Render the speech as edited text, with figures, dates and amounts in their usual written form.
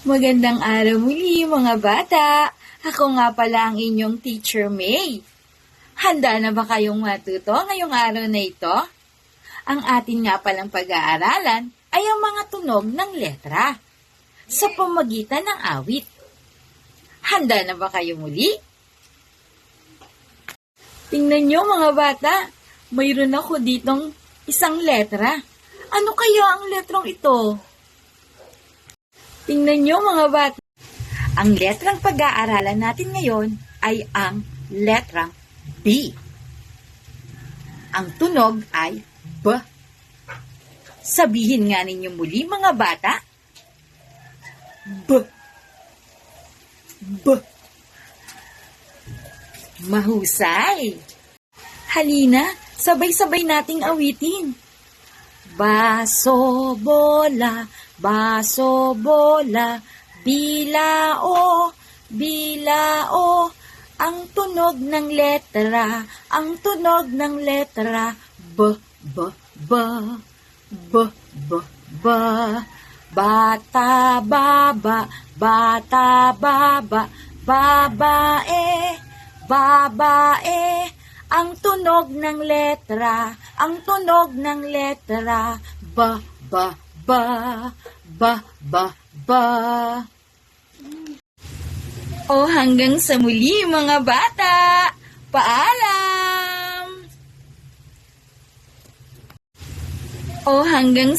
Magandang araw muli mga bata! Ako nga pala ang inyong Teacher May. Handa na ba kayong matuto ngayong araw na ito? Ang atin nga palang pag-aaralan ay ang mga tunog ng letra sa pamamagitan ng awit. Handa na ba kayo muli? Tingnan nyo mga bata, mayroon ako ditong isang letra. Ano kaya ang letrang ito? Tingnan nyo mga bata. Ang letrang pag-aaralan natin ngayon ay ang letrang B. Ang tunog ay B. Sabihin nga ninyo muli mga bata. B. B. Mahusay. Halina, sabay-sabay nating awitin. Baso, bola, baso, bola, bilao, bilao. Ang tunog ng letra, ang tunog ng letra, B, B, B, B, B, B. Bata, baba, bata, baba, babae, babae. Ang tunog ng letra, ang tunog ng letra, ba, ba, ba, ba, ba, ba. O hanggang sa muli mga bata, paalam! O hanggang